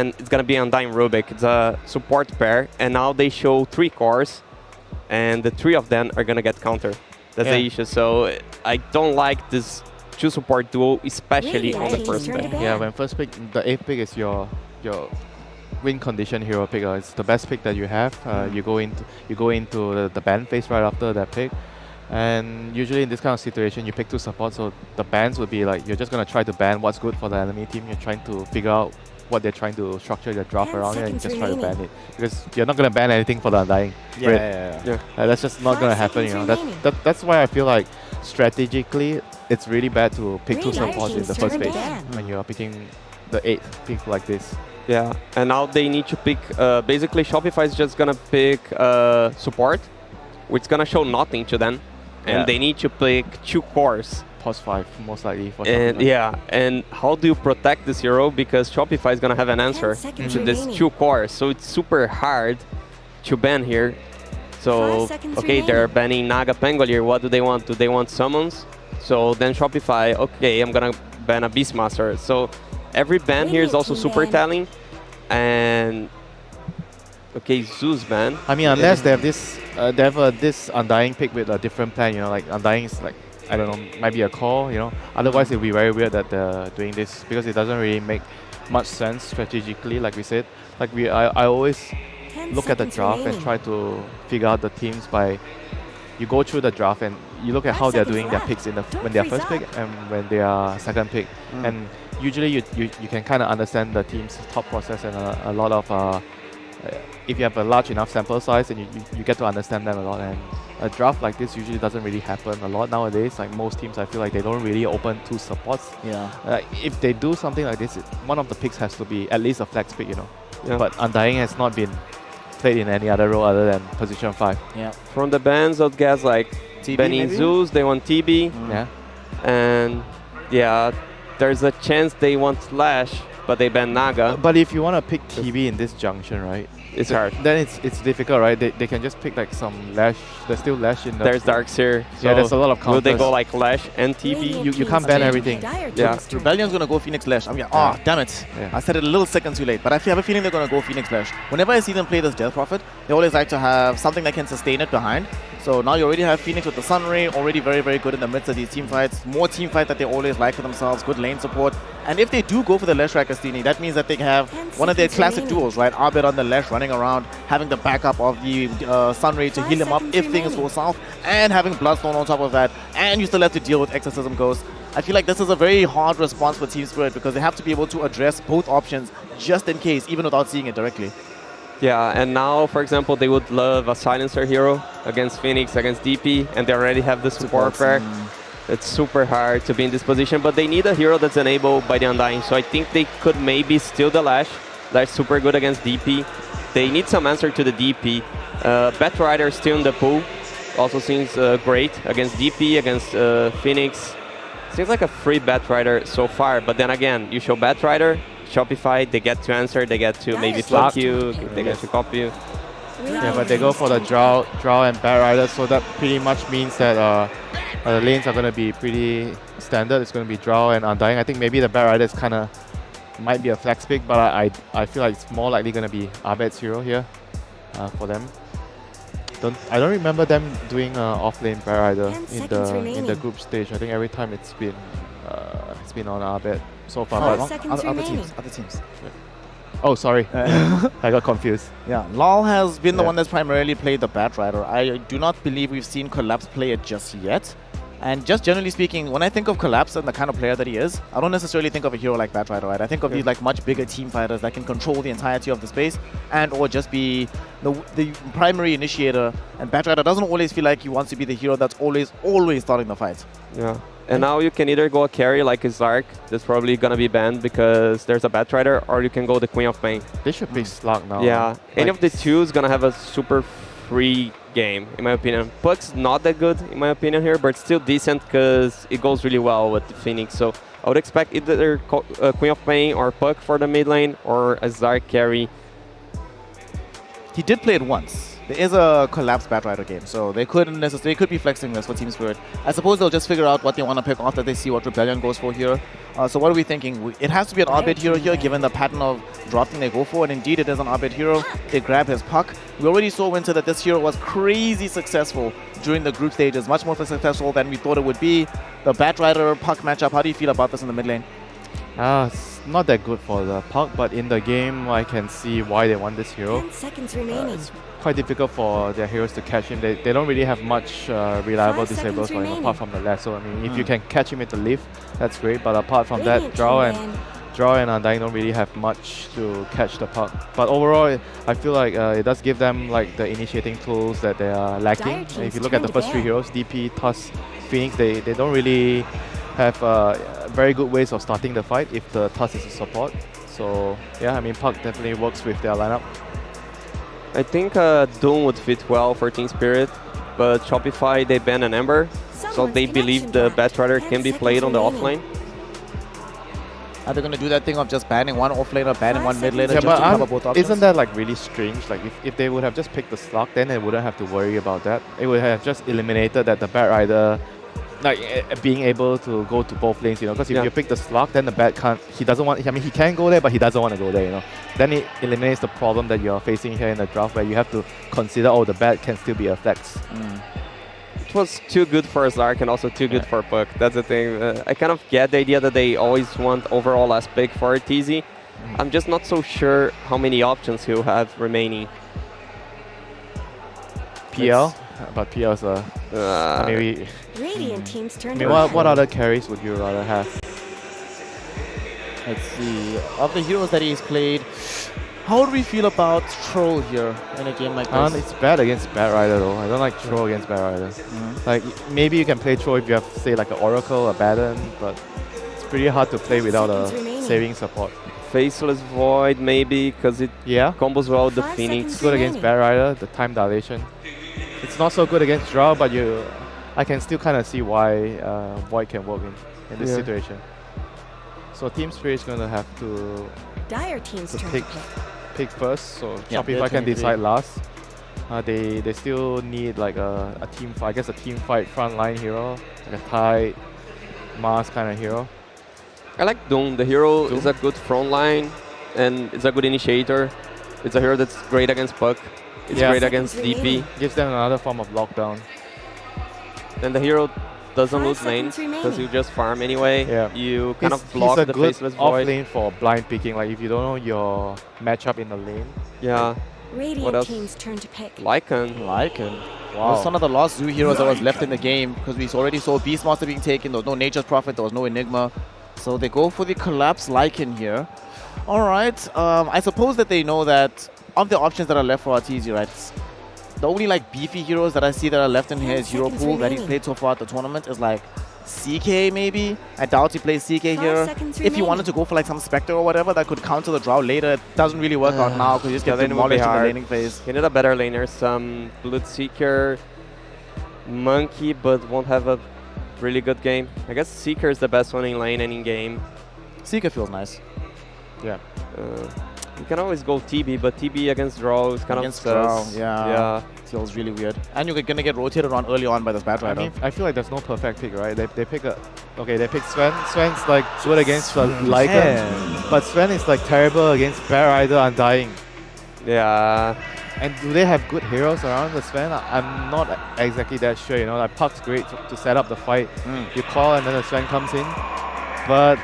and it's gonna be Undying Rubik. It's a support pair, and now they show 3 cores, and the 3 of them are gonna get counter. That's the issue. So I don't like this 2 support duo, especially on the first pick. Yeah, when first pick, the 8th pick is your win condition hero pick. It's the best pick that you have. You go into the ban phase right after that pick. And usually in this kind of situation, you pick 2 supports, so the bans would be like, you're just going to try to ban what's good for the enemy team. You're trying to figure out what they're trying to structure their draft around it, and just try to ban it. Because you're not going to ban anything for the Undying. That's just not going to happen, you know. That's why I feel like strategically, it's really bad to pick 2 supports in the first phase when you're picking the 8th pick like this. Yeah, and now they need to pick, basically Shopify is just going to pick support, which is going to show nothing to them. And they need to pick 2 cores. +5, most likely, for and Shopify. And how do you protect this hero? Because Shopify is going to have an answer to this 2 cores. So it's super hard to ban here. So, okay, they're banning Naga Pangolier. What do they want? Do they want summons? So then Shopify, okay, I'm going to ban a Beastmaster. So every ban here is also super telling. And okay, Zeus ban. I mean, unless they have this Undying pick with a different plan, you know, like Undying is like, I don't know, might be a call, you know. Otherwise, it'll be very weird that they're doing this because it doesn't really make much sense strategically, like we said. Like I always look at the draft and try to figure out the teams by, you go through the draft and you look at how they're doing their picks when they're first pick and when they are second pick. And usually you can kind of understand the team's thought process and a lot of if you have a large enough sample size, and you get to understand them a lot. And a draft like this usually doesn't really happen a lot nowadays. Like most teams, I feel like they don't really open 2 supports. If they do something like this, one of the picks has to be at least a flex pick, you know. But Undying has not been played in any other role other than position 5. From the bans, I'd guess like banning Zeus, they want TB. And there's a chance they want Slash, but they ban Naga. But if you want to pick TB in this junction, right? It's hard. Then it's difficult, right? They can just pick like some Lash. There's still Lash in the... There's Darkseer. So there's a lot of counters. Will they go like Lash and TB? You can't ban everything. Rebellion's going to go Phoenix Lash. I mean, damn it. I said it a little second too late. But I have a feeling they're going to go Phoenix Lash. Whenever I see them play this Death Prophet, they always like to have something that can sustain it behind. So now you already have Phoenix with the Sunray, already very, very good in the midst of these team fights. More team fight that they always like for themselves, good lane support. And if they do go for the Lash Rakastini, that means that they have one of their classic duos, right? Arbit on the Lash running around, having the backup of the Sunray to heal him up if things go south, and having Bloodstone on top of that, and you still have to deal with Exorcism Ghost. I feel like this is a very hard response for Team Spirit because they have to be able to address both options just in case, even without seeing it directly. Yeah, and now, for example, they would love a Silencer hero against Phoenix, against DP, and they already have the support pair. It's super hard to be in this position, but they need a hero that's enabled by the Undying, so I think they could maybe steal the Lash. Lash super good against DP. They need some answer to the DP. Batrider still in the pool. Also seems great against DP, against Phoenix. Seems like a free Batrider so far, but then again, you show Batrider, Shopify, they get to answer, they get to maybe flank you, they get to copy you. Yeah, but they go for the draw and Batrider, so that pretty much means that the lanes are going to be pretty standard. It's going to be draw and Undying. I think maybe the Batrider is kind of might be a flex pick, but I feel like it's more likely going to be Abed's hero here for them. I don't remember them doing off-lane Batrider in the group stage. I think every time it's been on Abed so far. Other teams. Yeah. Oh, sorry. I got confused. Yeah, Lol has been the one that's primarily played the Batrider. I do not believe we've seen Collapse play it just yet. And just generally speaking, when I think of Collapse and the kind of player that he is, I don't necessarily think of a hero like Batrider, right? I think of these like much bigger team fighters that can control the entirety of the space and or just be the primary initiator. And Batrider doesn't always feel like he wants to be the hero that's always starting the fight. Yeah. And now you can either go a carry like a Zark, that's probably gonna be banned because there's a Batrider, or you can go the Queen of Pain. They should be Slug now. Yeah, any of the two is gonna have a super free game, in my opinion. Puck's not that good, in my opinion here, but it's still decent because it goes really well with the Phoenix. So I would expect either Queen of Pain or Puck for the mid lane, or a Zark carry. He did play it once. there is a collapsed Batrider game, so they couldn't necessarily, they could be flexing this for Team Spirit. I suppose they'll just figure out what they want to pick after they see what Rebellion goes for here. So what are we thinking? It has to be an Arbit hero here, given the pattern of drafting they go for, and indeed it is an Arbit hero. They grab his puck. We already saw, Winter, that this hero was crazy successful during the group stages, much more successful than we thought it would be. The Batrider puck matchup, how do you feel about this in the mid lane? It's not that good for the puck, but in the game I can see why they want this hero. 10 seconds remaining. It's quite difficult for their heroes to catch him. They don't really have much reliable 5 disables seconds for him remaining. apart from the left. So I mean, if you can catch him with the leaf, that's great. But apart from that, Draw and Undying don't really have much to catch the puck. But overall, I feel like it does give them like the initiating tools that they are lacking. Dire And if teams you look at the turned first three bad. heroes, DP, Tusk, Phoenix, they don't really have very good ways of starting the fight if the Tusk is a support. So yeah, I mean, puck definitely works with their lineup. I think Doom would fit well for Team Spirit, but Shopify, they ban an Ember, so they believe the Batrider can be played on the offlane. Are they going to do that thing of just banning one offlaner, banning one mid laner, Yeah, just but to cover both options? isn't that like really strange? Like if they would have just picked the slug, then they wouldn't have to worry about that. It would have just eliminated that the Batrider like being able to go to both lanes, you know, because if Yeah. you pick the slug, then the bat can't, he doesn't want, I mean, he can go there, but he doesn't want to go there, you know. Then it eliminates the problem that you're facing here in the draft where you have to consider, oh, the bat can still be a flex. It was too good for Zark and also too good for Puck. That's the thing. I kind of get the idea that they always want overall last pick for TZ. I'm just not so sure how many options he'll have remaining. PL, but PL is maybe. Radiant teams I turned mean, around. what other carries would you rather have? Let's see. Of the heroes that he's played, how do we feel about Troll here in a game like this? It's bad against Batrider though. I don't like Troll against Batrider. Like maybe you can play Troll if you have say like an Oracle, a Baden, but it's pretty hard to play without a seconds remaining. saving support. Faceless Void, maybe, because it Yeah, combos well with the 5 Phoenix. seconds. good against Batrider, the time dilation. It's not so good against Draw, but I can still kind of see why Void can work in this Yeah. situation. So Team Spirit is gonna have to Dire teams turned pick to pick. pick first, so Yeah, Shopify they're can 23. decide last. They still need like a team fight, I guess a team fight frontline hero, like a tight Mars kind of hero. I like Doom. The hero Doom? is a good front line and it's a good initiator. It's a hero that's great against Puck. It's Yeah. great against Seconds DP. remaining. Gives them another form of lockdown. And the hero doesn't 5 lose lane seconds because you remaining. just farm anyway. Yeah. You kind He's of block a the good Faceless off Void. lane for blind picking. Like if you don't know your matchup in the lane. Yeah. Radiant else? teams turned to pick. Lycan. Lycan. Wow. Was one of the last Zoo heroes that was left in the game because we already saw Beastmaster being taken. There was no Nature's Prophet. There was no Enigma. So they go for the collapse Lycan here. All right. I suppose that they know that of the options that are left for Arteezy, right? The only like beefy heroes that I see that are left in here is Hero seconds Pool that he's remaining. played so far at the tournament is like CK maybe. I doubt he plays CK 5 here. seconds If you wanted remaining. to go for like some Spectre or whatever that could counter the draw later, it doesn't really work out now because you just Yeah, get then it would be demolished in the hard. laning phase. You need a better laner. Some Bloodseeker, Monkey, but won't have a really good game. I guess Seeker is the best one in lane and in game. Seeker feels nice. Yeah. You can always go TB, but TB against draw is kind Against of draw, sus. yeah. Yeah. Feels really weird. And you're gonna get rotated on early on by this I Batrider. mean, I feel like there's no perfect pick, right? They pick a, okay, they pick Sven. Sven's like good against Lycan, but Sven is like terrible against Batrider Undying. Yeah. And do they have good heroes around the Sven? I'm not exactly that sure, you know, like Puck's great to set up the fight. You call and then the Sven comes in, but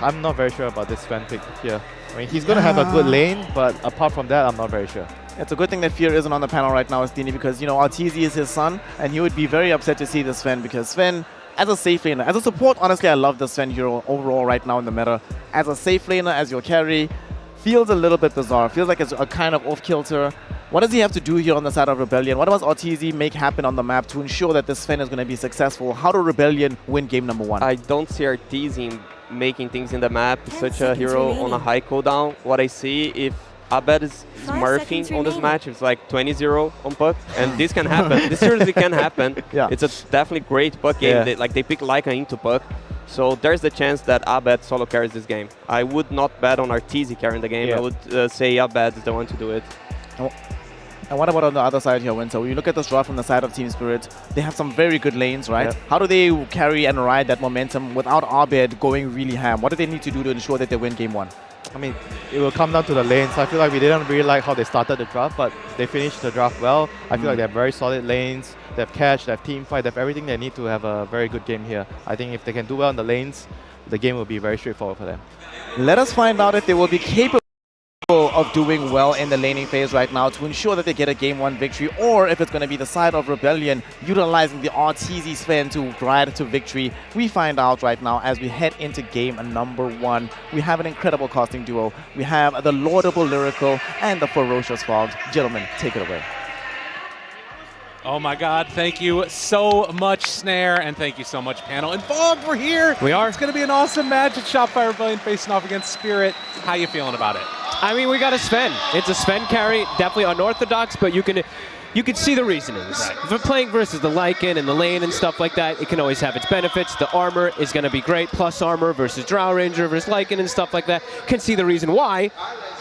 I'm not very sure about this Sven pick here. I mean, he's gonna have a good lane, but apart from that, I'm not very sure. It's a good thing that Fear isn't on the panel right now, Stini, because, you know, Arteezy is his son, and he would be very upset to see this Sven, because Sven, as a safe laner, as a support, honestly, I love the Sven hero overall right now in the meta. As a safe laner, as your carry, feels a little bit bizarre. Feels like it's a kind of off-kilter. What does he have to do here on the side of Rebellion? What does Arteezy make happen on the map to ensure that this Sven is going to be successful? How do Rebellion win game number 1? I don't see Arteezy making things in the map. 10 Such a seconds hero on a remaining. high cooldown. What I see, if Abed is 5 smurfing seconds on this remaining. match, it's like 20-0 on Puck, and this can happen. This seriously can happen. Yeah. It's a definitely great Puck game. Yeah. They pick Lycan into Puck, so there's the chance that Abed solo carries this game. I would not bet on Arteezy carrying the game. Yeah. I would say Abed is the one to do it. And what about on the other side here, Winter? When you look at this draw from the side of Team Spirit, they have some very good lanes, right? Yep. How do they carry and ride that momentum without Abed going really ham? What do they need to do to ensure that they win game 1? I mean, it will come down to the lanes. I feel like we didn't really like how they started the draft, but they finished the draft well. I feel like they have very solid lanes. They have catch, they have team fight, they have everything they need to have a very good game here. I think if they can do well in the lanes, the game will be very straightforward for them. Let us find out if they will be capable of doing well in the laning phase right now to ensure that they get a game 1 victory, or if it's going to be the side of Rebellion utilizing the RTZ Sven to ride to victory. We find out right now as we head into game number 1. We have an incredible casting duo. We have the laudable Lyrical and the ferocious Fogged. Gentlemen, take it away. Oh my God, thank you so much, Snare, and thank you so much, panel. And Fog, we're here! We are. It's going to be an awesome match at Shopify Rebellion facing off against Spirit. How you feeling about it? I mean, we got a Sven. It's a Sven carry, definitely unorthodox, but you can see the reasonings. Right. If we're playing versus the Lycan and the lane and stuff like that, it can always have its benefits. The armor is going to be great, plus armor versus Drow Ranger versus Lycan and stuff like that. Can see the reason why.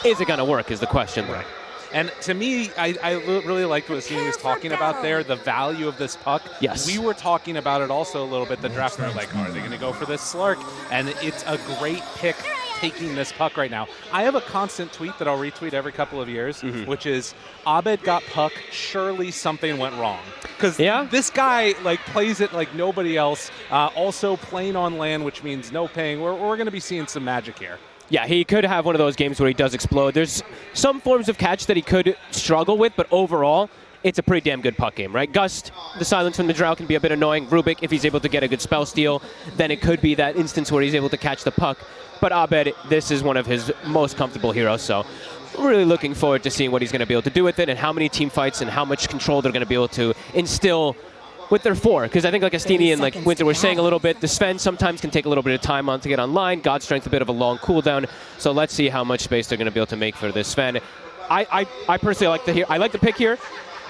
Is it going to work is the question. Right. And to me, I really liked what Sini was talking about there, the value of this puck. Yes. We were talking about it also a little bit, the draft, and we're like, are they going to go for this Slark? And it's a great pick taking this puck right now. I have a constant tweet that I'll retweet every couple of years, which is, Abed got puck, surely something went wrong. Because this guy plays it like nobody else. Also playing on land, which means no paying. We're going to be seeing some magic here. Yeah, he could have one of those games where he does explode. There's some forms of catch that he could struggle with, but overall, it's a pretty damn good puck game, right? Gust, the silence from the Drow can be a bit annoying. Rubik, if he's able to get a good spell steal, then it could be that instance where he's able to catch the puck. But Abed, this is one of his most comfortable heroes, so really looking forward to seeing what he's going to be able to do with it and how many team fights and how much control they're going to be able to instill with their 4, because I think like Astini and like Winter were saying a little bit, the Sven sometimes can take a little bit of time on to get online. God Strength a bit of a long cooldown, so let's see how much space they're going to be able to make for this Sven. I personally like the pick here.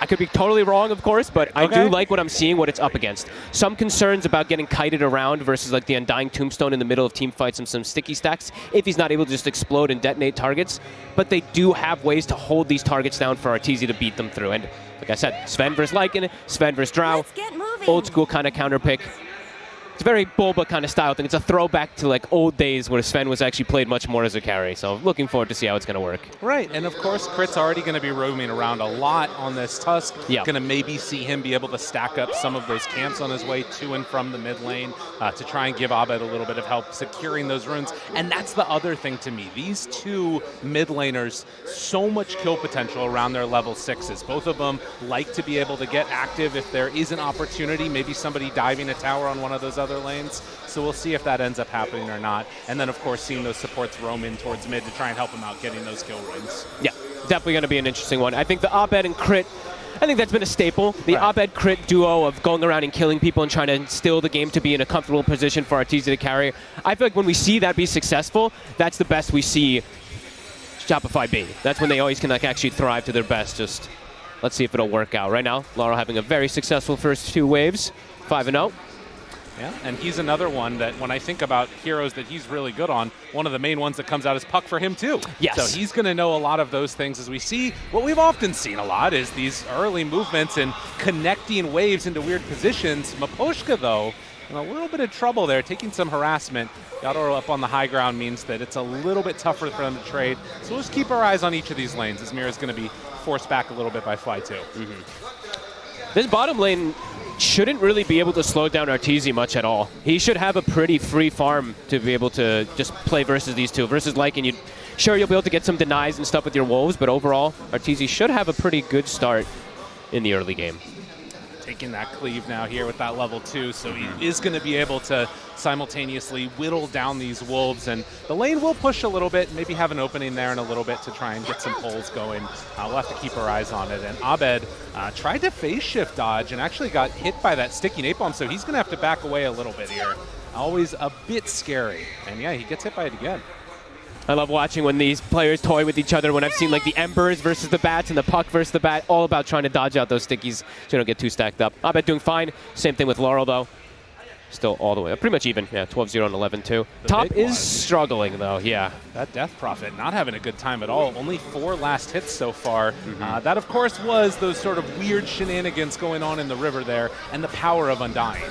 I could be totally wrong, of course, but I do like what I'm seeing, what it's up against. Some concerns about getting kited around versus like the Undying Tombstone in the middle of team fights and some sticky stacks if he's not able to just explode and detonate targets. But they do have ways to hold these targets down for Arteezy to beat them through. And like I said, Sven versus Lycan, Sven versus Drow, old school kind of counter pick. It's a very Bulba kind of style thing. It's a throwback to like old days where Sven was actually played much more as a carry. So looking forward to see how it's going to work. Right, and of course, Crit's already going to be roaming around a lot on this Tusk. Yeah. Going to maybe see him be able to stack up some of those camps on his way to and from the mid lane to try and give Abed a little bit of help securing those runes. And that's the other thing to me. These two mid laners, so much kill potential around their level 6s. Both of them like to be able to get active if there is an opportunity, maybe somebody diving a tower on one of those other lanes. So we'll see if that ends up happening or not. And then, of course, seeing those supports roam in towards mid to try and help them out getting those kill runes. Yeah, definitely going to be an interesting one. I think the Abed and Crit, I think that's been a staple. The Abed Crit duo of going around and killing people and trying to instill the game to be in a comfortable position for Arteezy to carry. I feel like when we see that be successful, that's the best we see Shopify be. That's when they always can like actually thrive to their best. Just let's see if it'll work out. Right now, Laurel having a very successful first 2 waves, 5-0. Yeah, and he's another one that when I think about heroes that he's really good on, one of the main ones that comes out is Puck for him too. Yes. So he's going to know a lot of those things as we see. What we've often seen a lot is these early movements and connecting waves into weird positions. Maposhka, though, in a little bit of trouble there, taking some harassment. Yadoro up on the high ground means that it's a little bit tougher for them to trade. So we'll just keep our eyes on each of these lanes as Mira's going to be forced back a little bit by Fly 2. This bottom lane shouldn't really be able to slow down Arteezy much at all. He should have a pretty free farm to be able to just play versus these two. Versus Lycan, sure you'll be able to get some denies and stuff with your wolves, but overall, Arteezy should have a pretty good start in the early game. Taking that cleave now here with that level 2, so he is going to be able to simultaneously whittle down these wolves, and the lane will push a little bit, maybe have an opening there in a little bit to try and get some pulls going. We'll have to keep our eyes on it, and Abed tried to phase shift dodge and actually got hit by that sticky napalm, so he's going to have to back away a little bit here. Always a bit scary, and yeah, he gets hit by it again. I love watching when these players toy with each other, when I've seen like the Embers versus the Bats and the Puck versus the Bat, all about trying to dodge out those stickies so you don't get too stacked up. Abed doing fine. Same thing with Laurel, though. Still all the way up. Pretty much even. Yeah, 12-0 and 11-2. Top big is one. struggling, though. Yeah. That Death Prophet not having a good time at all. Only 4 last hits so far. That, of course, was those sort of weird shenanigans going on in the river there, and the power of Undying.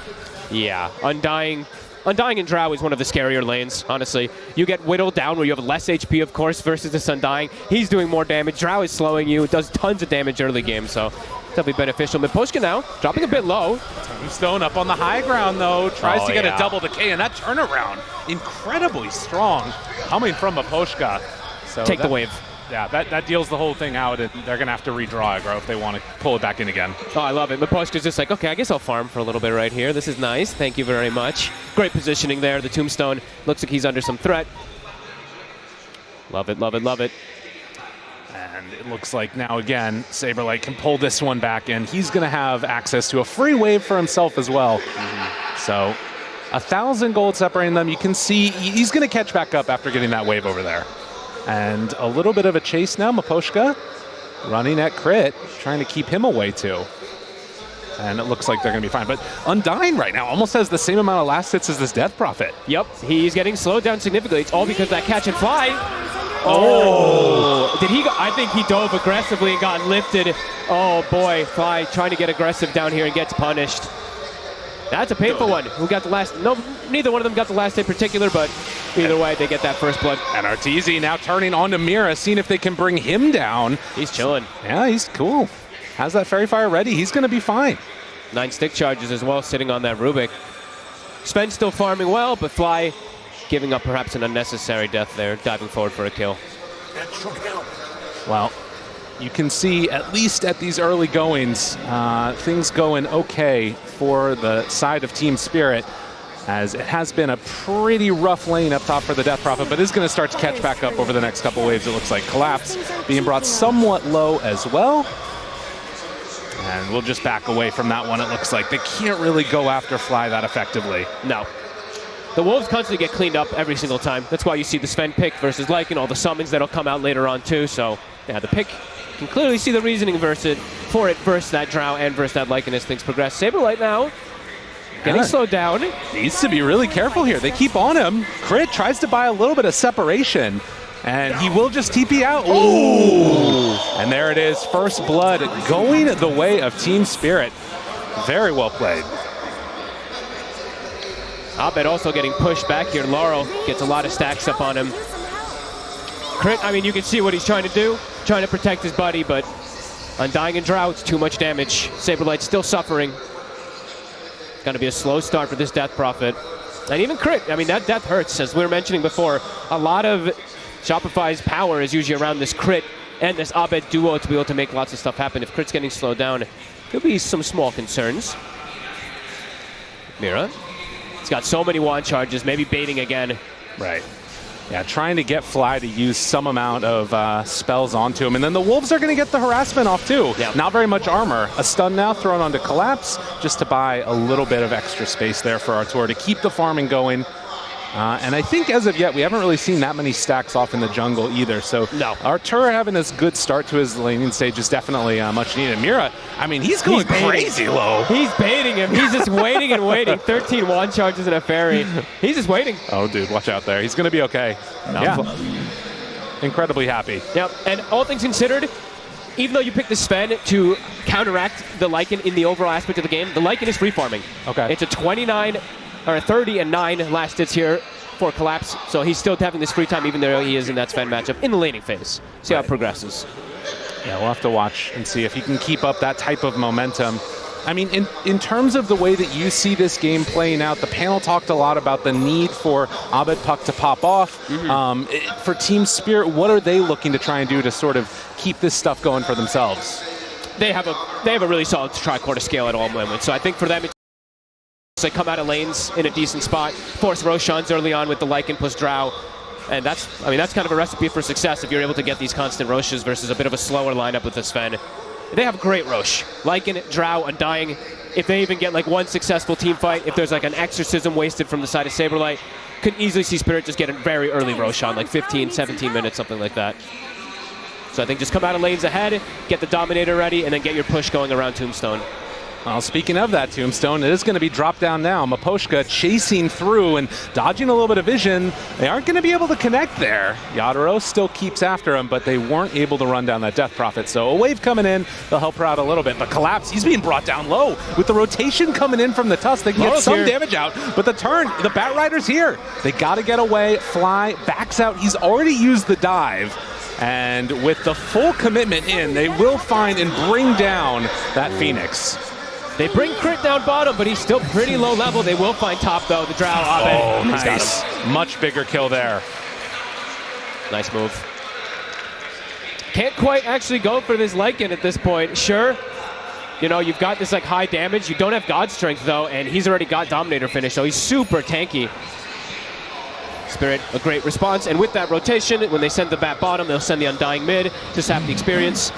Yeah, Undying and Drow is one of the scarier lanes, honestly. You get whittled down where you have less HP, of course, versus this Undying. He's doing more damage. Drow is slowing you. It does tons of damage early game, so definitely beneficial. Miposhka now dropping a bit low. Tombstone up on the high ground, though. Tries to get yeah. a double decay, and that turnaround, incredibly strong, coming from Miposhka. So Take the wave. Yeah, that deals the whole thing out, and they're going to have to redraw aggro if they want to pull it back in again. Oh, I love it. Miposhka's just like, okay, I guess I'll farm for a little bit right here. This is nice. Thank you very much. Great positioning there. The Tombstone looks like he's under some threat. Love it, love it, love it. And it looks like now again, Saberlight can pull this one back in. He's going to have access to a free wave for himself as well. So 1,000 gold separating them. You can see he's going to catch back up after getting that wave over there. And a little bit of a chase now. Miposhka running at Crit, trying to keep him away too. And it looks like they're going to be fine. But Undying right now almost has the same amount of last hits as this Death Prophet. Yep, he's getting slowed down significantly. It's all because of that catch and fly. Oh! Did he? I think he dove aggressively and got lifted. Oh boy, Fly trying to get aggressive down here and gets punished. That's a painful one. Who got the last? No, neither one of them got the last hit in particular, but either way, they get that first blood. And Arteezy now turning on to Mira, seeing if they can bring him down. He's chilling. Yeah, he's cool. Has that Fairy Fire ready. He's going to be fine. 9 stick charges as well, sitting on that Rubik. Sven still farming well, but Fly giving up perhaps an unnecessary death there, diving forward for a kill. Well, you can see, at least at these early goings, things going okay for the side of Team Spirit, as it has been a pretty rough lane up top for the Death Prophet, but is going to start to catch back up over the next couple waves, it looks like. Collapse being brought somewhat low as well. And we'll just back away from that one, it looks like. They can't really go after Fly that effectively. No. The Wolves constantly get cleaned up every single time. That's why you see the Sven pick versus Lycan, all the summons that'll come out later on too. So, yeah, the pick, you can clearly see the reasoning for it versus that Drow and versus that Lycan as things progress. Saberlight now getting slowed down. Needs to be really careful here. They keep on him. Crit tries to buy a little bit of separation, and he will just TP out. Ooh! And there it is, first blood going the way of Team Spirit. Very well played. Abed also getting pushed back here. Laurel gets a lot of stacks up on him. Crit, I mean, you can see what he's trying to do, trying to protect his buddy, but Undying and Drow, it's too much damage. Saberlight's still suffering. It's going to be a slow start for this Death Prophet. And even Crit, I mean, that death hurts. As we were mentioning before, a lot of Shopify's power is usually around this Crit and this Abed duo to be able to make lots of stuff happen. If Crit's getting slowed down, there'll be some small concerns. Mira. He's got so many wand charges, maybe baiting again. Right. Yeah, trying to get Fly to use some amount of spells onto him. And then the Wolves are going to get the harassment off too. Yep. Not very much armor. A stun now thrown onto Collapse just to buy a little bit of extra space there for Artur to keep the farming going. And I think as of yet, we haven't really seen that many stacks off in the jungle either. So no. Artur having a good start to his laning stage is definitely much needed. Mira, I mean, he's going crazy low. He's baiting him. He's just waiting and waiting. 13 wand charges and a fairy. He's just waiting. Oh, dude, watch out there. He's going to be okay. Yeah. Incredibly happy. Yep. And all things considered, even though you pick the Sven to counteract the Lycan in the overall aspect of the game, the Lycan is free farming. Okay. It's a 29 or 30 and 9 last hits here for Collapse, so he's still having this free time even though he is in that Sven matchup in the laning phase. See how it progresses. Yeah, we'll have to watch and see if he can keep up that type of momentum. I mean, in terms of the way that you see this game playing out, the panel talked a lot about the need for Abed Puck to pop off. For Team Spirit, what are they looking to try and do to sort of keep this stuff going for themselves? They have a really solid tricorder scale at all moments, so I think for them it's they come out of lanes in a decent spot, force Roshans early on with the Lycan plus Drow, and that's kind of a recipe for success if you're able to get these constant Roshes versus a bit of a slower lineup with the Sven. They have great Rosh. Lycan, Drow, Undying. If they even get like one successful team fight, if there's like an exorcism wasted from the side of Saberlight, could easily see Spirit just get a very early Roshan, like 15, 17 minutes, something like that. So I think just come out of lanes ahead, get the Dominator ready, and then get your push going around Tombstone. Well, speaking of that tombstone, it is going to be dropped down now. Maposhka chasing through and dodging a little bit of vision. They aren't going to be able to connect there. Yadaro still keeps after him, but they weren't able to run down that Death Prophet. So a wave coming in, they'll help her out a little bit. But Collapse, he's being brought down low. With the rotation coming in from the Tusk, they can get some damage out. But the turn, the Bat Rider's here. They got to get away. Fly backs out. He's already used the dive. And with the full commitment in, they will find and bring down that Phoenix. They bring Crit down bottom, but he's still pretty low level. They will find top, though. The Drow, Abed. Oh, He's got nice. him. Much bigger kill there. Nice move. Can't quite actually go for this Lycan at this point. Sure, you know, you've got this like high damage. You don't have God Strength, though, and he's already got Dominator finish, so he's super tanky. Spirit, a great response. And with that rotation, when they send the Bat bottom, they'll send the Undying mid to sap the experience.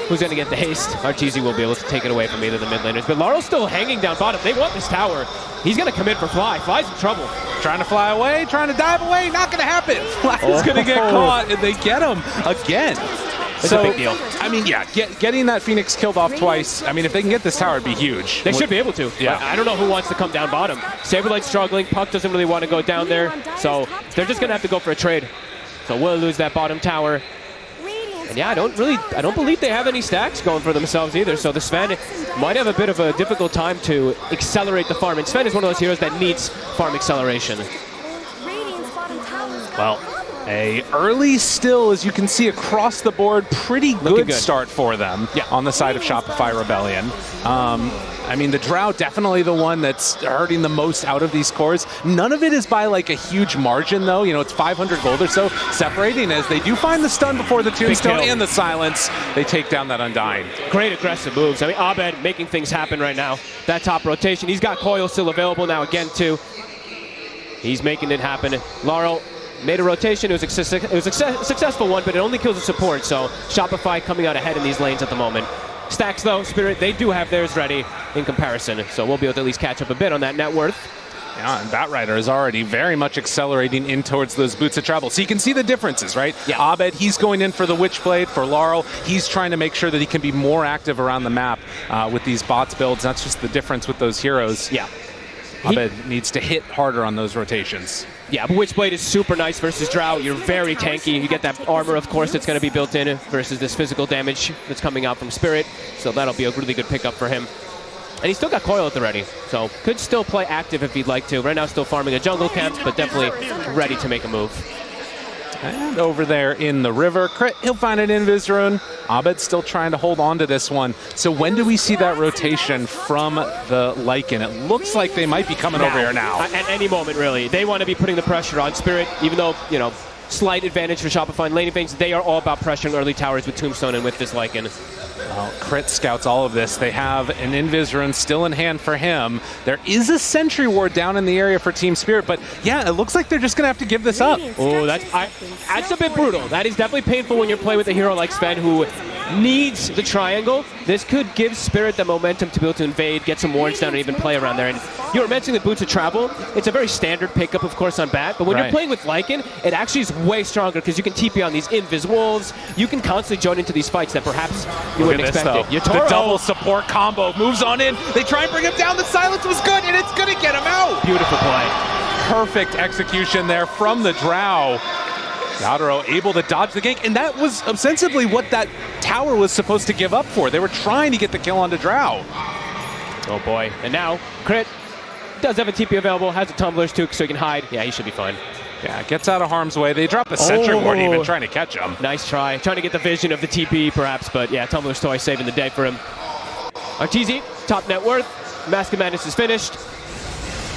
Who's going to get the haste? Arteezy will be able to take it away from either of the mid laners. But Laro's still hanging down bottom. They want this tower. He's going to commit for Fly. Fly's in trouble. Trying to fly away, trying to dive away, not going to happen. Fly's going to get caught, and they get him again. It's a big deal. I mean, yeah, getting that Phoenix killed off twice, I mean, if they can get this tower, it'd be huge. They should be able to. Yeah. I don't know who wants to come down bottom. Saberlight's struggling. Puck doesn't really want to go down there. So they're just going to have to go for a trade. So we'll lose that bottom tower. And yeah, I don't believe they have any stacks going for themselves either. So the Sven might have a bit of a difficult time to accelerate the farm. And Sven is one of those heroes that needs farm acceleration. Well, a early still, as you can see across the board, pretty good start for them on the side of Shopify Rebellion. I mean, the Drow definitely the one that's hurting the most out of these cores. None of it is by like a huge margin, though. You know, it's 500 gold or so separating as they do find the stun before the tombstone and the silence. They take down that Undying. Great aggressive moves. I mean, Abed making things happen right now. That top rotation. He's got Coil still available now again, too. He's making it happen. Laurel made a rotation. It was a successful one, but it only kills the support. So Shopify coming out ahead in these lanes at the moment. Stacks, though, Spirit, they do have theirs ready in comparison. So we'll be able to at least catch up a bit on that net worth. Yeah, and Bat Rider is already very much accelerating in towards those boots of travel. So you can see the differences, right? Yeah. Abed, he's going in for the Witchblade. For Laurel, he's trying to make sure that he can be more active around the map with these bots builds. That's just the difference with those heroes. Yeah. Abed needs to hit harder on those rotations. Yeah, but Witchblade is super nice versus Drow. You're very tanky. You get that armor, of course, that's going to be built in versus this physical damage that's coming out from Spirit. So that'll be a really good pickup for him. And he's still got Coil at the ready, so could still play active if he'd like to. Right now still farming a jungle camp, but definitely ready to make a move. And over there in the river, Crit, he'll find an Invis rune. Abed's still trying to hold on to this one. So when do we see that rotation from the Lycan? It looks like they might be coming over here now. At any moment, really. They want to be putting the pressure on Spirit, even though, you know, slight advantage for Shopify and laning things. They are all about pressuring early towers with Tombstone and with this Lycan. Well, Crit scouts all of this. They have an Invis rune still in hand for him. There is a Sentry Ward down in the area for Team Spirit, but yeah, it looks like they're just going to have to give this up. Oh, that's a bit brutal. That is definitely painful when you're playing with a hero like Sven who needs the triangle. This could give Spirit the momentum to be able to invade, get some wards down, and even play around there. And you were mentioning the Boots of Travel. It's a very standard pickup, of course, on Bat, but when you're playing with Lycan, it actually is way stronger because you can TP on these Invis wolves. You can constantly join into these fights that perhaps you wouldn't expect it. The double support combo moves on in. They try and bring him down. The silence was good, and it's going to get him out. Beautiful play. Perfect execution there from the Drow. Yadaro able to dodge the gank, and that was ostensibly what that tower was supposed to give up for. They were trying to get the kill onto Drow. Oh boy. And now, Crit does have a TP available, has a tumblers too, so he can hide. Yeah, he should be fine. Yeah, gets out of harm's way. They drop the Sentry Ward even, trying to catch him. Nice try. Trying to get the vision of the TP, perhaps, but yeah, Tumblr's Toy saving the day for him. Arteezy, top net worth. Mask of Madness is finished.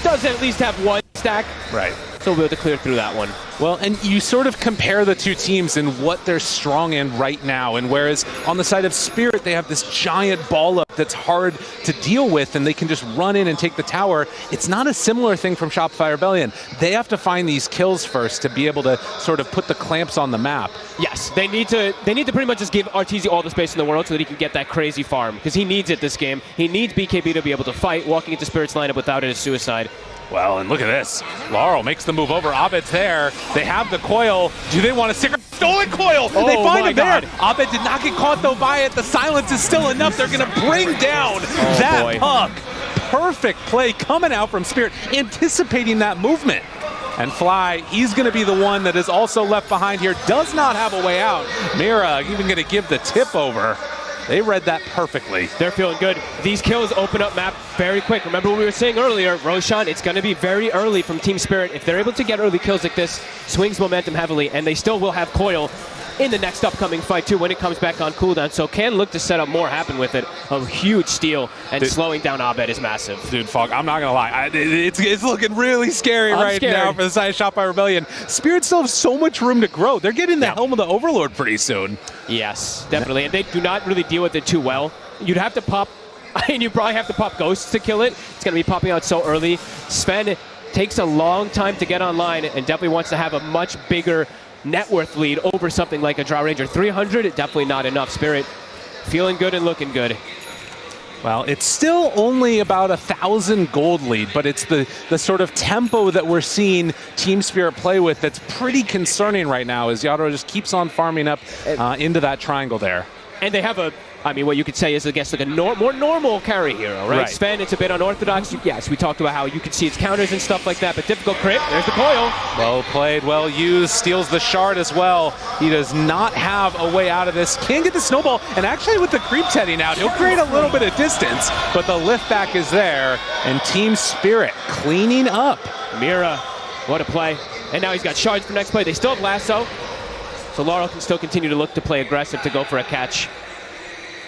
Does at least have one stack. Right. So we'll be able to clear through that one. Well, and you sort of compare the two teams and what they're strong in right now. And whereas on the side of Spirit, they have this giant ball up that's hard to deal with, and they can just run in and take the tower. It's not a similar thing from Shopify Rebellion. They have to find these kills first to be able to sort of put the clamps on the map. Yes, they need to pretty much just give Arteezy all the space in the world so that he can get that crazy farm, because he needs it this game. He needs BKB to be able to fight. Walking into Spirit's lineup without it is suicide. Well, and look at this. Laurel makes the move over. Abed's there. They have the coil. Do they want to stick? Stolen coil. They find him there. Abed did not get caught though by it. The silence is still enough. They're going to bring down that puck. Perfect play coming out from Spirit, anticipating that movement. And Fly, he's going to be the one that is also left behind here. Does not have a way out. Mira even going to give the tip over. They read that perfectly. They're feeling good. These kills open up map very quick. Remember what we were saying earlier, Roshan, it's going to be very early from Team Spirit. If they're able to get early kills like this, swings momentum heavily, and they still will have Coil in the next upcoming fight too when it comes back on cooldown. So can look to set up more happen with it. A huge steal, and slowing down Abed is massive. Dude, Fog, I'm not going to lie. It's looking really scary now for the side of Shopify Rebellion. Spirit still have so much room to grow. They're getting the Helm of the Overlord pretty soon. Yes, definitely. And they do not really deal with it too well. You'd have to pop, you probably have to pop Ghosts to kill it. It's going to be popping out so early. Sven takes a long time to get online and definitely wants to have a much bigger net worth lead over something like a Drow Ranger. 300, definitely not enough. Spirit feeling good and looking good. Well, it's still only about 1,000 gold lead, but it's the sort of tempo that we're seeing Team Spirit play with that's pretty concerning right now as Yadro just keeps on farming up into that triangle there. And they have what you could say is, I guess, like a more normal carry hero, right? Sven, it's a bit unorthodox. Yes, we talked about how you could see its counters and stuff like that, but difficult crit. There's the coil. Well played, well used, steals the shard as well. He does not have a way out of this. Can get the snowball, and actually with the creeps heading out, he'll create a little bit of distance, but the lift back is there, and Team Spirit cleaning up. Mira, what a play. And now he's got shards for next play. They still have lasso, so Laurel can still continue to look to play aggressive to go for a catch.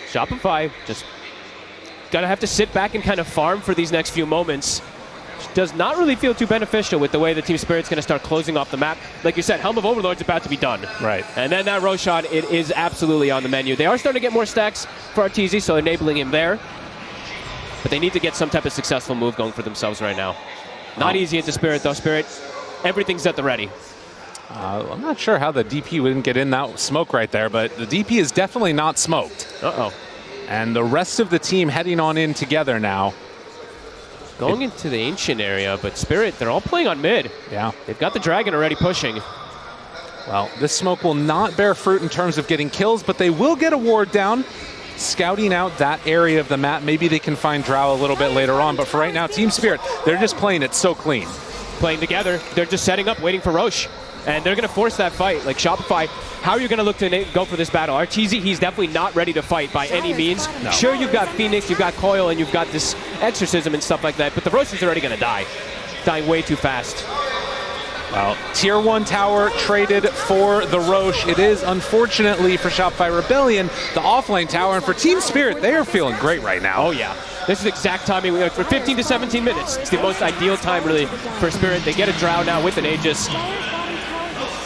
Shopify just gonna have to sit back and kind of farm for these next few moments. Does not really feel too beneficial with the way the Team Spirit's gonna start closing off the map. Like you said, Helm of Overlord's about to be done. Right. And then that Roshan, it is absolutely on the menu. They are starting to get more stacks for Arteezy, so enabling him there. But they need to get some type of successful move going for themselves right now. Not easy into Spirit though. Spirit, everything's at the ready. I'm not sure how the DP wouldn't get in that smoke right there, but the DP is definitely not smoked. Uh-oh. And the rest of the team heading on in together now. Going into the Ancient area, but Spirit, they're all playing on mid. Yeah. They've got the Dragon already pushing. Well, this smoke will not bear fruit in terms of getting kills, but they will get a ward down. Scouting out that area of the map. Maybe they can find Drow a little bit later on, but for right now, Team Spirit, they're just playing it so clean. Playing together, they're just setting up, waiting for Roche. And they're going to force that fight. Like Shopify, how are you going to look to go for this battle? Arteezy, he's definitely not ready to fight by any means. No. Sure, you've got Phoenix, you've got Coil, and you've got this Exorcism and stuff like that, but the Roche is already going to die. Dying way too fast. Well, Tier 1 tower traded for the Roche. It is, unfortunately, for Shopify Rebellion, the offlane tower. And for Team Spirit, they are feeling great right now. Oh, yeah. This is exact timing. For 15 to 17 minutes, it's the most ideal time, really, for Spirit. They get a Drow now with an Aegis.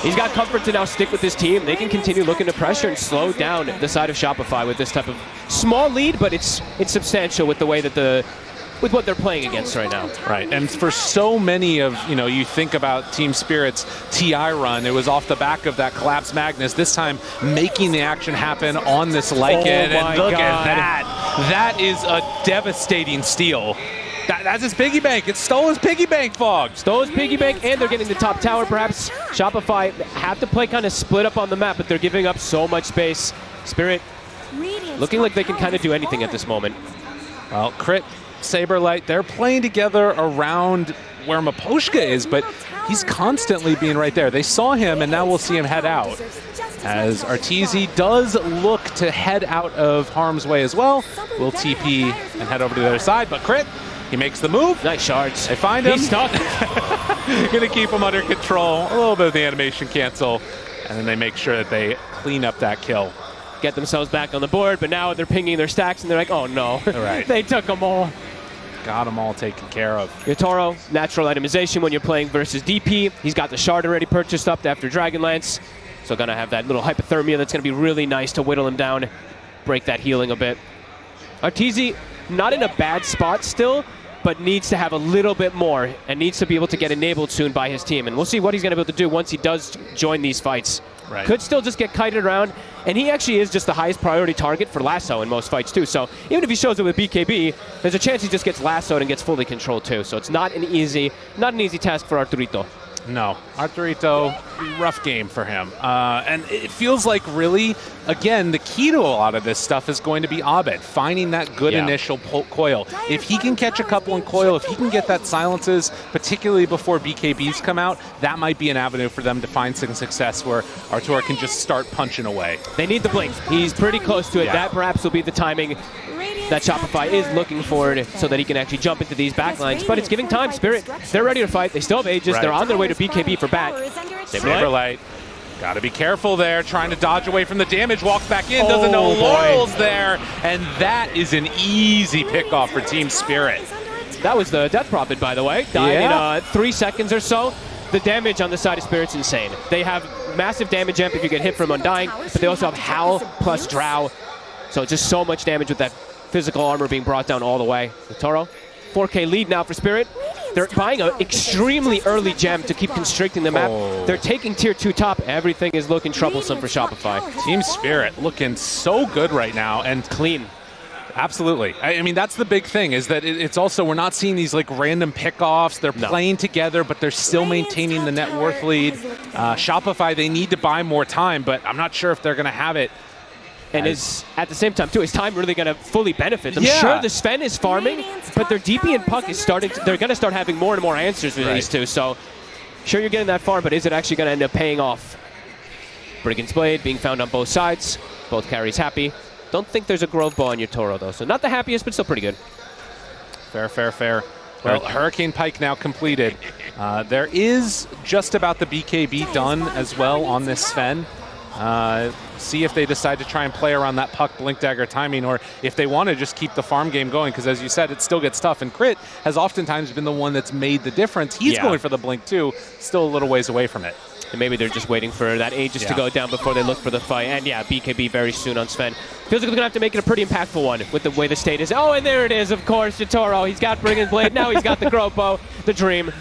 He's got comfort to now stick with his team. They can continue looking to pressure and slow down the side of Shopify with this type of small lead, but it's substantial with the way that with what they're playing against right now. Right, and for so many of, you think about Team Spirit's TI run, it was off the back of that Collapse Magnus, this time making the action happen on this Lycan, and look at that. That is a devastating steal. That's his piggy bank. It stole his piggy bank, Fog. Stole his piggy bank, and they're getting the top tower. Perhaps Shopify have to play kind of split up on the map, but they're giving up so much space. Spirit looking like they can kind of do anything at this moment. Well, Crit, Saberlight, they're playing together around where Maposhka is, but he's constantly being right there. They saw him, and now we'll see him head out. As Arteezy does look to head out of harm's way as well. We'll TP and head over to the other side, but Crit, he makes the move. Nice shards. They find him. He's stuck. Gonna keep him under control. A little bit of the animation cancel. And then they make sure that they clean up that kill. Get themselves back on the board, but now they're pinging their stacks and they're like, oh no. Right. They took them all. Got them all taken care of. Yotaro, natural itemization when you're playing versus DP. He's got the shard already purchased up after Dragonlance. So gonna have that little hypothermia that's gonna be really nice to whittle him down, break that healing a bit. Arteezy, not in a bad spot still, but needs to have a little bit more and needs to be able to get enabled soon by his team. And we'll see what he's going to be able to do once he does join these fights. Right. Could still just get kited around And he actually is just the highest priority target for lasso in most fights too. So even if he shows it with BKB, there's a chance he just gets lassoed and gets fully controlled too. So it's not an easy task for Arturito. No, Arturito, rough game for him. And it feels like really, again, the key to a lot of this stuff is going to be Abed, finding that good initial coil. If he can catch a couple in coil, if he can get that silences, particularly before BKBs come out, that might be an avenue for them to find some success where Artur can just start punching away. They need the blink. He's pretty close to it. That perhaps will be the timing that Shopify is looking for it so that he can actually jump into these backlines. But it's giving time. Spirit, they're ready to fight. They still have Aegis. They're on their way to BKB for bat. Saberlight, got to be careful there, trying to dodge away from the damage, walks back in, doesn't know Laurel's there, and that is an easy pickoff for Team Spirit. That was the Death Prophet, by the way. Died in 3 seconds or so. The damage on the side of Spirit's insane. They have massive damage amp if you get hit from Undying, but they also have Howl plus Drow. So just so much damage with that physical armor being brought down all the way. The Toro, 4K lead now for Spirit. They're buying an extremely early gem to keep constricting the map. They're taking tier 2 top. Everything is looking troublesome for Shopify. Team Spirit looking so good right now and clean. Absolutely. I mean, that's the big thing is that it's also, we're not seeing these like random pickoffs. They're playing together, but they're still maintaining the net worth lead. Shopify, they need to buy more time, but I'm not sure if they're going to have it. And is at the same time too, is time really going to fully benefit them? Sure, the Sven is farming, but their DP and Puck is starting. They're going to start having more and more answers with these two. So, sure, you're getting that farm, but is it actually going to end up paying off? Brigand's Blade being found on both sides. Both carries happy. Don't think there's a Grove Bow on your Toro though, so not the happiest, but still pretty good. Fair. Well, Hurricane Pike now completed. There is just about the BKB done as well on this Sven. See if they decide to try and play around that Puck Blink Dagger timing, or if they want to just keep the farm game going, because as you said, it still gets tough, and Crit has oftentimes been the one that's made the difference. He's going for the Blink too, still a little ways away from it. And maybe they're just waiting for that Aegis to go down before they look for the fight. And BKB very soon on Sven. Feels like they're going to have to make it a pretty impactful one with the way the state is. Oh, and there it is, of course, Toro. He's got Brigand's Blade. Now he's got the Grove Bow, the Dream.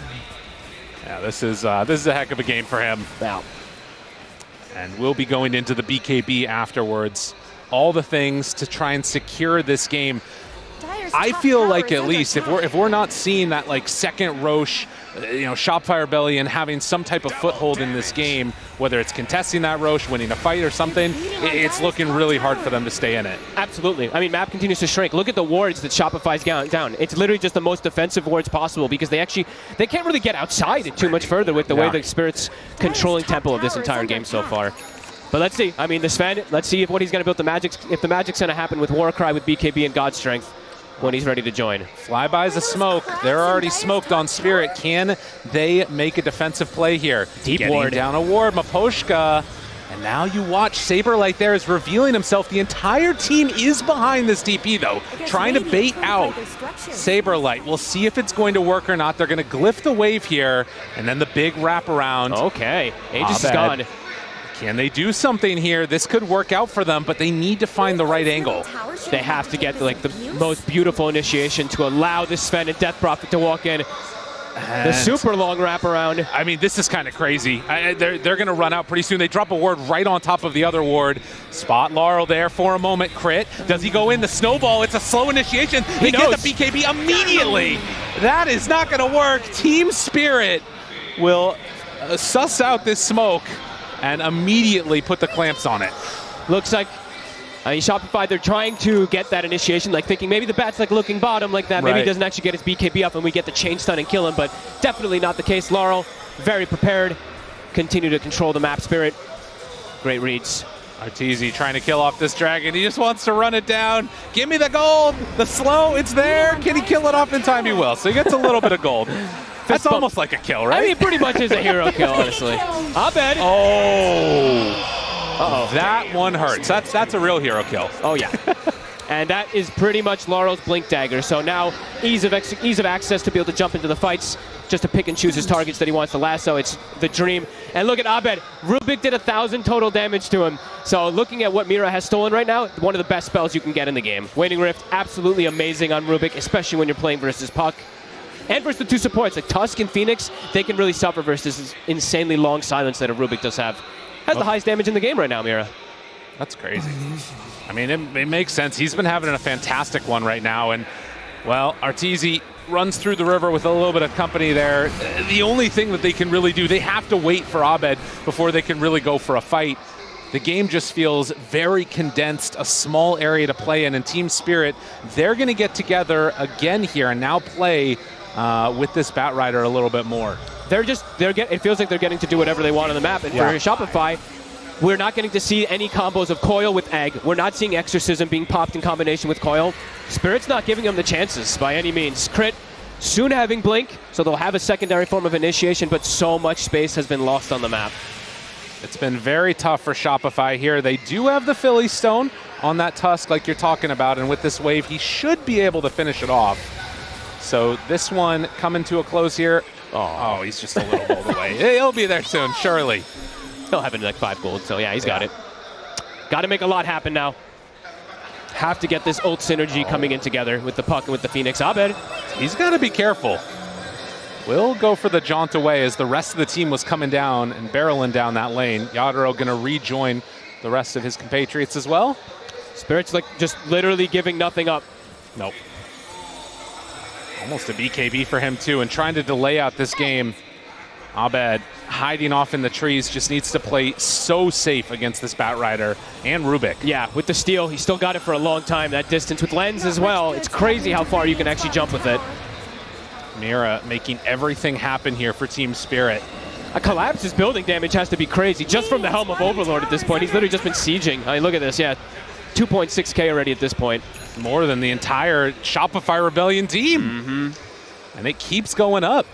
Yeah, this is a heck of a game for him. Wow. And we'll be going into the BKB afterwards. All the things to try and secure this game. I feel like at least if we're not seeing that like second Roche, Shopify Rebellion having some type of foothold in this game, whether it's contesting that Roche, winning a fight or something, it's looking really hard for them to stay in it. Absolutely. I mean, map continues to shrink. Look at the wards that Shopify's down. It's literally just the most defensive wards possible because they can't really get outside it too much further with the way the Spirit's controlling tempo of this entire game so far. But let's see. I mean, the Sven, let's see if what he's going to build if the magic's going to happen with Warcry, with BKB and God Strength when he's ready to join. Flybys a smoke. They're already smoked on Spirit. Can they make a defensive play here? Deep Getting ward. down a ward, Maposhka. And now you watch Saberlight there is revealing himself. The entire team is behind this DP though, trying to bait out Saberlight. We'll see if it's going to work or not. They're going to glyph the wave here, and then the big wraparound. Okay, Aegis is gone. Can they do something here? This could work out for them, but they need to find the right angle. They have to get the most beautiful initiation to allow this Sven and Death Prophet to walk in. The super long wraparound. I mean, this is kind of crazy. They're going to run out pretty soon. They drop a ward right on top of the other ward. Spot Laurel there for a moment. Crit. Does he go in? The snowball. It's a slow initiation. They get the BKB immediately. That is not going to work. Team Spirit will suss out this smoke and immediately put the clamps on it. Looks like Shopify, they're trying to get that initiation, like thinking maybe the bat's like looking bottom like that. Maybe he doesn't actually get his BKB up and we get the chain stun and kill him, but definitely not the case. Laurel, very prepared. Continue to control the map, Spirit. Great reads. Arteezy trying to kill off this dragon. He just wants to run it down. Give me the gold. The slow, it's there. Can he kill it off in time? He will. So he gets a little bit of gold. That's almost like a kill, right? I mean, pretty much is a hero kill, honestly. Abed. Oh, that one hurts. That's a real hero kill. Oh, yeah. And that is pretty much Laurel's Blink Dagger. So now ease of access to be able to jump into the fights, just to pick and choose his targets that he wants to lasso. It's the Dream. And look at Abed. Rubik did 1,000 total damage to him. So looking at what Mira has stolen right now, one of the best spells you can get in the game. Waning Rift, absolutely amazing on Rubik, especially when you're playing versus Puck. And versus the two supports, like Tusk and Phoenix, they can really suffer versus this insanely long silence that a Rubik does have. Has the highest damage in the game right now, Mira. That's crazy. I mean, it makes sense. He's been having a fantastic one right now. And, well, Arteezy runs through the river with a little bit of company there. The only thing that they can really do, they have to wait for Abed before they can really go for a fight. The game just feels very condensed, a small area to play in. And Team Spirit, they're going to get together again here and now play with this Batrider a little bit more. It feels like they're getting to do whatever they want on the map. And for Shopify, we're not getting to see any combos of Coil with Egg. We're not seeing Exorcism being popped in combination with Coil. Spirit's not giving them the chances by any means. Crit soon having Blink, so they'll have a secondary form of initiation, but so much space has been lost on the map. It's been very tough for Shopify here. They do have the Philly Stone on that Tusk like you're talking about, and with this wave, he should be able to finish it off. So this one coming to a close here. Oh, he's just a little gold away. He'll be there soon, surely. He'll have it in like 5 gold, so yeah, he's got it. Got to make a lot happen now. Have to get this ult synergy coming in together with the Puck and with the Phoenix. Abed. He's got to be careful. Will go for the jaunt away as the rest of the team was coming down and barreling down that lane. Yadro going to rejoin the rest of his compatriots as well. Spirit's like just literally giving nothing up. Nope. Almost a BKB for him too, and trying to delay out this game. Abed hiding off in the trees, just needs to play so safe against this Batrider and Rubik. Yeah, with the steal, he still got it for a long time. That distance with Lens as well. It's crazy how far you can actually jump with it. Mira making everything happen here for Team Spirit. A Collapse's building damage has to be crazy just from the Helm of Overlord at this point. He's literally just been sieging. I mean, look at this, yeah. 2.6k already at this point. More than the entire Shopify Rebellion team. And it keeps going up.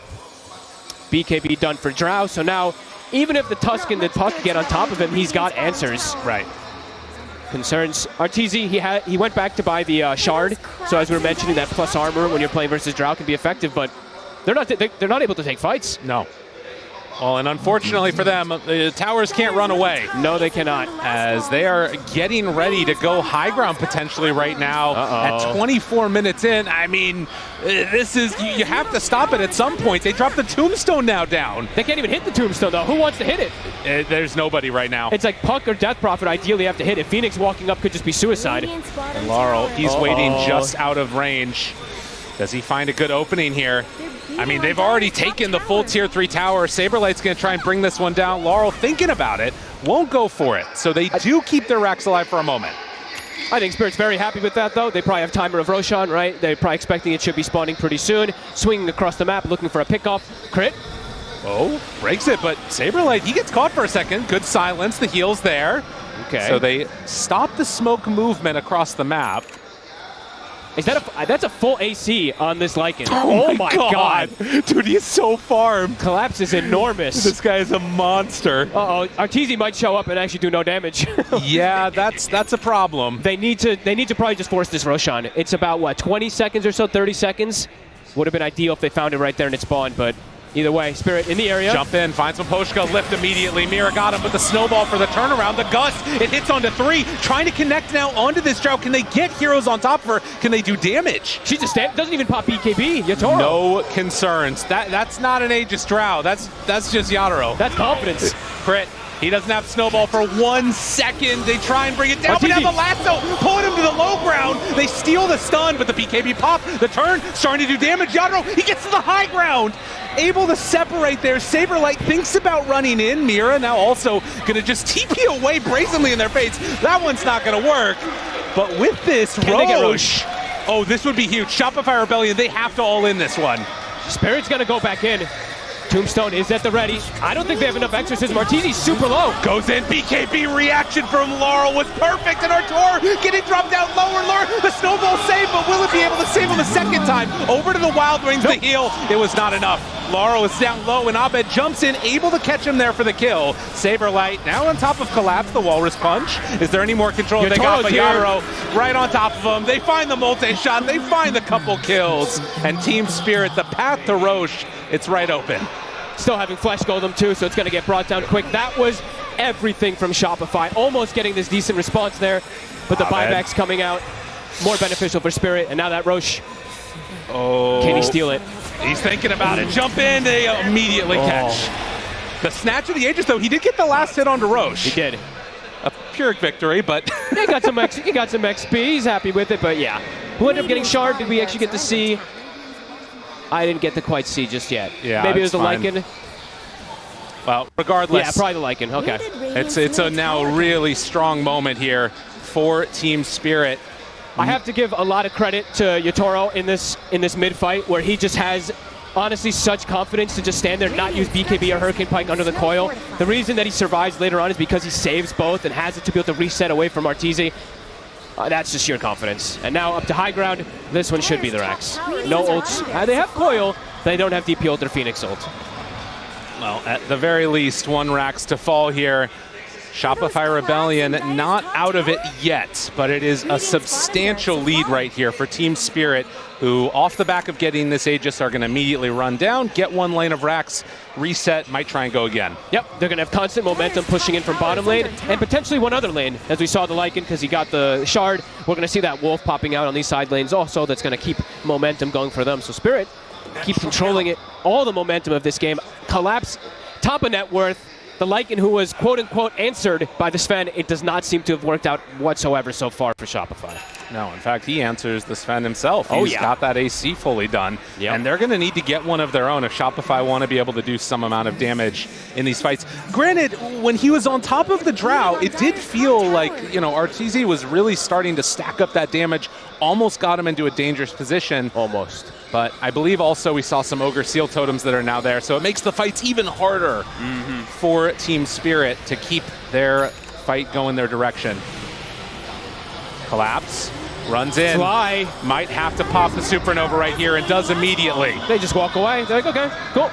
BKB done for Drow, so now even if the Tusk and the Puck get on top of him, he's got answers. Right. Concerns. Arteezy, he went back to buy the Shard, so as we were mentioning, that plus armor when you're playing versus Drow can be effective, but they're not able to take fights. No. Well, and unfortunately for them, the towers can't run away. No, they cannot. As they are getting ready to go high ground potentially right now at 24 minutes in. I mean, this is, you have to stop it at some point. They dropped the tombstone now down. They can't even hit the tombstone, though. Who wants to hit it? There's nobody right now. It's like Puck or Death Prophet ideally have to hit it. Phoenix walking up could just be suicide. And Laurel, he's waiting just out of range. Does he find a good opening here? I mean, they've already taken the full tier 3 tower. Saberlight's going to try and bring this one down. Laurel thinking about it, won't go for it. So they do keep their racks alive for a moment. I think Spirit's very happy with that, though. They probably have Timer of Roshan, right? They're probably expecting it should be spawning pretty soon. Swinging across the map, looking for a pickoff. Crit. Oh, breaks it, but Saberlight, he gets caught for a second. Good silence, the heal's there. Okay. So they stop the smoke movement across the map. Is that that's a full AC on this Lycan. Oh my god. Dude, he's so farmed. Collapse is enormous. This guy is a monster. Uh-oh, Arteezy might show up and actually do no damage. Yeah, that's a problem. They need to probably just force this Roshan. It's about, what, 20 seconds or so, 30 seconds? Would have been ideal if they found it right there and it spawned, but either way, Spirit in the area. Jump in, finds some Poshka, lift immediately. Mira got him with the snowball for the turnaround. The gust, it hits onto 3. Trying to connect now onto this Drow. Can they get heroes on top of her? Can they do damage? She just doesn't even pop BKB. Yatoro. No concerns. That's not an Aegis Drow. That's just Yatoro. That's confidence. Crit. He doesn't have snowball for 1 second. They try and bring it down, but now the lasso pulling him to the low ground. They steal the stun, but the BKB pop, the turn, starting to do damage. Yadro, he gets to the high ground. Able to separate there. Saberlight thinks about running in. Mira now also going to just TP away brazenly in their face. That one's not going to work. But with this, Roche. Oh, this would be huge. Shopify Rebellion, they have to all in this one. Spirit's going to go back in. Tombstone is at the ready. I don't think they have enough Exorcism. Arteezy's super low. Goes in. BKB reaction from Laurel was perfect. And Artur getting dropped down lower. The snowball save, but will it be able to save him a second time? Over to the Wild Rings, the heal. It was not enough. Laurel is down low, and Abed jumps in, able to catch him there for the kill. Saberlight now on top of Collapse, the Walrus Punch. Is there any more control they got? But Yadro right on top of him. They find the multi-shot. They find the couple kills. And Team Spirit, the path to Roche, it's right open. Still having Flesh Golem too, so it's going to get brought down quick. That was everything from Shopify. Almost getting this decent response there, but the buyback's coming out. More beneficial for Spirit, and now that Roche. Oh. Can he steal it? He's thinking about it. Jump in, they immediately catch. The snatch of the Aegis, though, he did get the last hit onto Roche. He did. Pyrrhic victory, but He got some XP. He's happy with it, but yeah. Who ended up getting shard? Did we actually get to see? I didn't get to quite see just yet. Yeah, maybe it was the fine. Lycan. well, regardless, Yeah, probably the Lycan. Okay. it's a now really strong moment here for Team Spirit. I have to give a lot of credit to Yotaro in this mid fight, where he just has honestly such confidence to just stand there, not use BKB or Hurricane Pike under the coil. The reason that he survives later on is because he saves both and has it to be able to reset away from Arteezy. That's just sheer confidence. And now up to high ground. This one should be the Rax. No ults. They have coil. They don't have DP ult or Phoenix ult. Well, at the very least, one Rax to fall here. Shopify Rebellion not out of it yet, but it is a substantial lead right here for Team Spirit, who off the back of getting this Aegis are going to immediately run down, get one lane of Rax, reset, might try and go again. Yep, they're going to have constant momentum pushing in from bottom lane, and potentially one other lane, as we saw the Lycan because he got the shard. We're going to see that Wolf popping out on these side lanes also. That's going to keep momentum going for them. So Spirit keep controlling it, all the momentum of this game. Collapse, top of net worth. The Lycan, who was quote-unquote answered by the Sven, it does not seem to have worked out whatsoever so far for Shopify. No, in fact, he answers the Sven himself. Oh, He's yeah. got that AC fully done. Yep. And they're going to need to get one of their own if Shopify want to be able to do some amount of damage in these fights. Granted, when he was on top of the Drow, it did feel like, Arteezy was really starting to stack up that damage, almost got him into a dangerous position. Almost. But I believe also we saw some Ogre Seal Totems that are now there, so it makes the fights even harder for Team Spirit to keep their fight going their direction. Collapse, runs in, Fly. might have to pop the Supernova right here, and does immediately. They just walk away. They're like, okay, cool.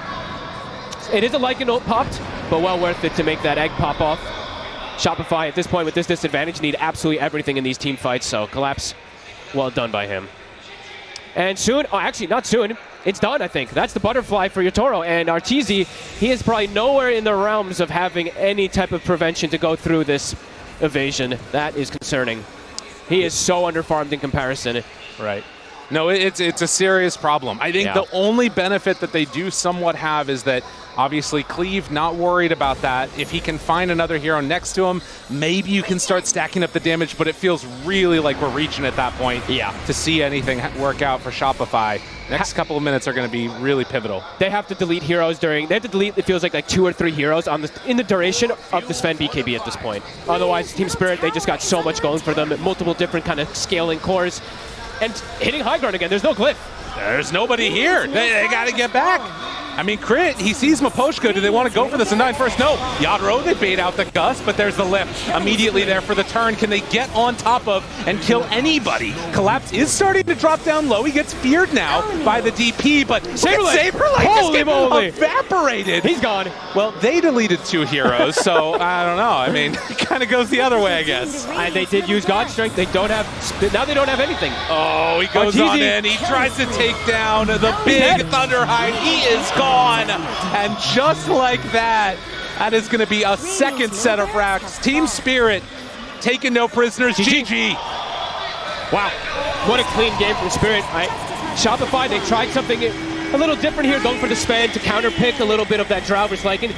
It is a Lycan ult popped, but well worth it to make that egg pop off. Shopify, at this point, with this disadvantage, need absolutely everything in these team fights, so Collapse, well done by him. And soon, actually not soon, it's done, I think. That's the butterfly for Yotaro, and Arteezy, he is probably nowhere in the realms of having any type of prevention to go through this evasion. That is concerning. He is so underfarmed in comparison. Right. No, it's a serious problem. I think the only benefit that they do somewhat have is that obviously Cleave not worried about that. If he can find another hero next to him, maybe you can start stacking up the damage, but it feels really like we're reaching at that point to see anything work out for Shopify. Next couple of minutes are going to be really pivotal. They have to delete heroes they have to delete, it feels like 2 or 3 heroes in the duration of the Sven BKB at this point. Otherwise, Team Spirit, they just got so much going for them at multiple different kind of scaling cores. And hitting high ground again, there's no glyph. There's nobody here. They got to get back. I mean, Crit, he sees Maposhka. Do they want to go for this in 9 first? No. Yadro, they bait out the Gust, but there's the lift immediately there for the turn. Can they get on top of and kill anybody? Collapse is starting to drop down low. He gets feared now by the DP, but Saberlight just gets evaporated. He's gone. Well, they deleted 2 heroes, so I don't know. I mean, it kind of goes the other way, I guess. And they did use God Strength. They don't have, now they don't have anything. Oh, he goes Arteezy. on in. He tries to take down the big Thunderhide. He is gone. And just like that, that is going to be a second set of racks. Team Spirit taking no prisoners. GG. Wow. What a clean game from Spirit. Shopify, they tried something a little different here, going for the Sven to counter pick a little bit of that Drow versus Lycan.